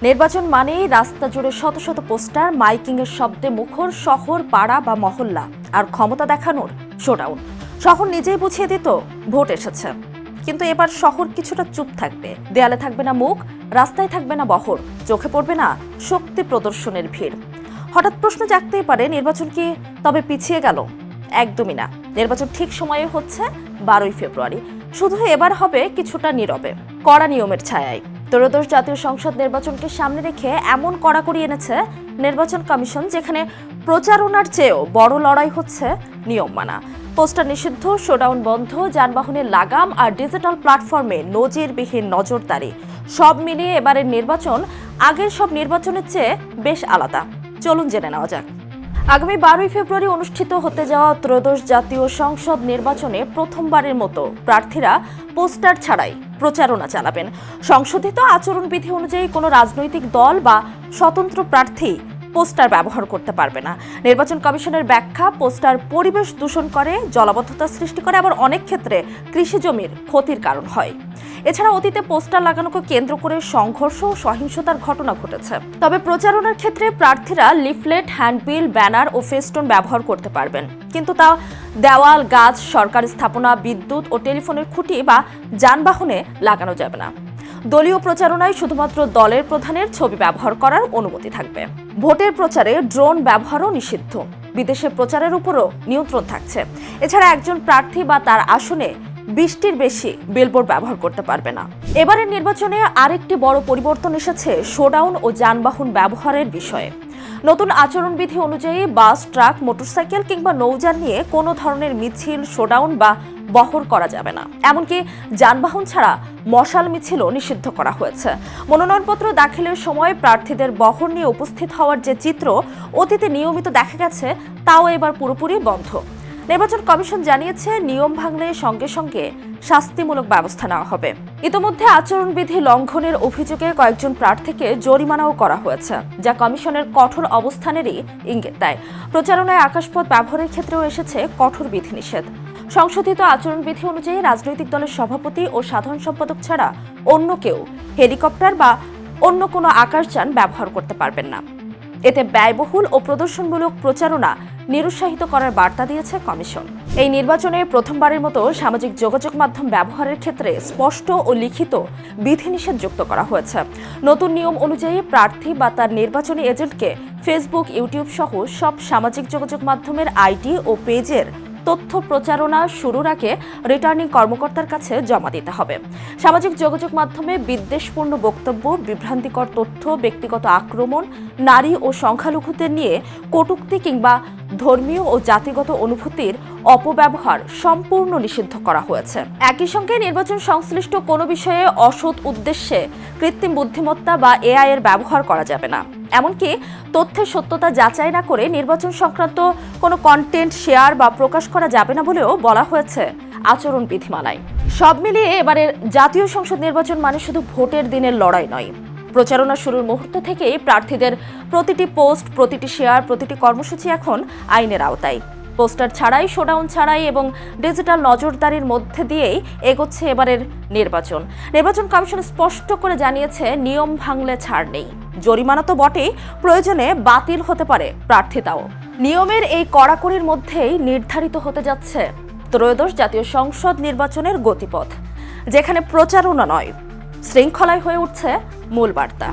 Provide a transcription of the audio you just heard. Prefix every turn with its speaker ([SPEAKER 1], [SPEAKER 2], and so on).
[SPEAKER 1] নির্বাচন মানেই রাস্তা জুড়ে শত শত পোস্টার, মাইকিংয়ের শব্দে মুখর শহর, পাড়া বা মহল্লা, আর ক্ষমতা দেখানোর শোডাউন। শহর নিজেই বুঝিয়ে দিত ভোট এসেছে। কিন্তু এবার শহর কিছুটা চুপ থাকবে, দেয়ালে থাকবে না মুখ, রাস্তায় থাকবে না বহর, চোখে পড়বে না শক্তি প্রদর্শনের ভিড়। হঠাৎ প্রশ্ন জাগতেই পারে, নির্বাচন কি তবে পিছিয়ে গেল? একদমই না। নির্বাচন ঠিক সময়ে হচ্ছে, 12ই ফেব্রুয়ারি। শুধু এবার হবে কিছুটা নীরবে, কড়া নিয়মের ছায়ায়। ত্রয়োদশ জাতীয় সংসদ নির্বাচনকে সামনে রেখে এমন কড়াকড়ি এনেছে নির্বাচন কমিশন, যেখানে প্রচারণার চেয়েও বড় লড়াই হচ্ছে নিয়ম মানা। পোস্টার নিষিদ্ধ, শোডাউন বন্ধ, যানবাহনের লাগাম আর ডিজিটাল প্ল্যাটফর্মে নজিরবিহীন নজরদারি, সব মিলিয়ে এবারের নির্বাচন আগের সব নির্বাচনের চেয়ে বেশ আলাদা। চলুন জেনে নেওয়া যাক। আগামী 12ই ফেব্রুয়ারি অনুষ্ঠিত হতে যাওয়া ত্রয়োদশ জাতীয় সংসদ নির্বাচনে প্রথমবারের মতো প্রার্থীরা পোস্টার ছাড়াই প্রচারণা চালাবেন। সংশোধিত আচরণবিধি অনুযায়ী কোনো রাজনৈতিক দল বা স্বতন্ত্র প্রার্থী পোস্টার ব্যবহার করতে পারবে না। নির্বাচন কমিশনের ব্যাখ্যা, পোস্টার পরিবেশ দূষণ করে, জলাবদ্ধতা সৃষ্টি করে, আবার অনেক ক্ষেত্রে কৃষি জমির ক্ষতির কারণ হয়। এছাড়া অতীতে পোস্টার লাগানোকে কেন্দ্র করে সংঘর্ষ ও সহিংসতার ঘটনা ঘটেছে। তবে প্রচারণার ক্ষেত্রে প্রার্থীরা লিফলেট, হ্যান্ডবিল, ব্যানার ও ফেস্টুন ব্যবহার করতে পারবেন, কিন্তু তা দেওয়াল, গাছ, সরকারি স্থাপনা, বিদ্যুৎ ও টেলিফোনের খুঁটি বা যানবাহনে লাগানো যাবে না। দলীয় প্রচারণায় শুধুমাত্র দলের প্রধানের ছবি ব্যবহার করার অনুমতি থাকবে। ভোটের প্রচারে ড্রোন ব্যবহারও নিষিদ্ধ। বিদেশে প্রচারের উপরও নিয়ন্ত্রণ থাকছে। এছাড়া একজন প্রার্থী বা তার আসনে 20টির বেশি বিলবোর্ড ব্যবহার করতে পারবে না। এবারের নির্বাচনে আরেকটি বড় পরিবর্তন এসেছে শোডাউন ও যানবাহন ব্যবহারের বিষয়ে। নতুন আচরণবিধি অনুযায়ী বাস, ট্রাক, মোটরসাইকেল কিংবা নৌযান নিয়ে কোনো ধরনের মিছিল, শোডাউন বা বহর করা যাবে না। এমনকি যানবাহন ছাড়া মশাল মিছিলও নিষিদ্ধ করা হয়েছে। মনোনয়নপত্র দাখিলের সময় প্রার্থীদের বহর নিয়ে উপস্থিত হওয়ার যে চিত্র অতীতে নিয়মিত দেখা গেছে, তাও এবার পুরোপুরি বন্ধ। নির্বাচন কমিশন জানিয়েছে, নিয়ম ভাঙলে সঙ্গে সঙ্গে শাস্তিমূলক ব্যবস্থা নেওয়া হবে। ইতোমধ্যে আচরণবিধি লঙ্ঘনের অভিযোগে কয়েকজন প্রার্থীকে জরিমানাও করা হয়েছে, যা কমিশনের কঠোর অবস্থানেরই ইঙ্গিত দেয়। প্রচারণায় আকাশপথ ব্যবহারের ক্ষেত্রেও এসেছে কঠোর বিধিনিষেধ। সংশোধিত আচরণবিধি অনুযায়ী রাজনৈতিক দলের সভাপতি ও সাধারণ সম্পাদক ছাড়া অন্য কেউ হেলিকপ্টার বা অন্য কোনো আকাশযান ব্যবহার করতে পারবেন না। এতে ব্যয়বহুল ও প্রদর্শনমূলক প্রচারণা নিরুৎসাহিত করার বার্তা দিয়েছে কমিশন। এই নির্বাচনে প্রথমবারের মতো সামাজিক যোগাযোগ মাধ্যম ব্যবহারের ক্ষেত্রে স্পষ্ট ও লিখিত বিধিনিষেধ যুক্ত করা হয়েছে। নতুন নিয়ম অনুযায়ী প্রার্থী বা তার নির্বাচনী এজেন্টকে ফেসবুক, ইউটিউব সহ সব সামাজিক যোগাযোগ মাধ্যমের আইডি ও পেজের তথ্য প্রচারণা শুরুর আগে রিটার্নিং কর্মকর্তার কাছে জমা দিতে হবে। সামাজিক যোগাযোগ মাধ্যমে বিদ্বেষপূর্ণ বক্তব্য, বিভ্রান্তিকর তথ্য, ব্যক্তিগত আক্রমণ, নারী ও সংখ্যালঘুদের নিয়ে কটূক্তি কিংবা ধর্মীয় ও জাতিগত অনুভূতির অপব্যবহার সম্পূর্ণ নিষিদ্ধ করা হয়েছে। একই সঙ্গে নির্বাচন সংশ্লিষ্ট কোনো বিষয়ে অসৎ উদ্দেশ্যে কৃত্রিম বুদ্ধিমত্তা বা এআই এর ব্যবহার করা যাবে না। এমনকি তথ্যের সত্যতা যাচাই না করে নির্বাচন সংক্রান্ত কোনো কন্টেন্ট শেয়ার বা প্রকাশ করা যাবে না বলেও বলা হয়েছে আচরণ বিধিমালায়। সব মিলিয়ে এবারের জাতীয় সংসদ নির্বাচন মানে শুধু ভোটের দিনের লড়াই নয়। প্রচারণা শুরুর মুহূর্ত থেকেই প্রার্থীদের প্রতিটি পোস্ট, প্রতিটি শেয়ার, প্রতিটি কর্মসূচি এখন আইনের আওতায়। পোস্টার ছাড়াই, শোডাউন ছাড়াই এবং ডিজিটাল নজরদারির মধ্যে দিয়েই এগোচ্ছে এবারের নির্বাচন। নির্বাচন কমিশন স্পষ্ট করে জানিয়েছে, নিয়ম ভাঙলে ছাড় নেই। জরিমানা তো বটেই, প্রয়োজনে বাতিল হতে পারে প্রার্থিতাও। নিয়মের এই কড়াকড়ির মধ্যেই নির্ধারিত হতে যাচ্ছে ত্রয়োদশ জাতীয় সংসদ নির্বাচনের গতিপথ, যেখানে প্রচারণা নয়, শৃঙ্খলায় হয়ে উঠছে মূল বার্তা।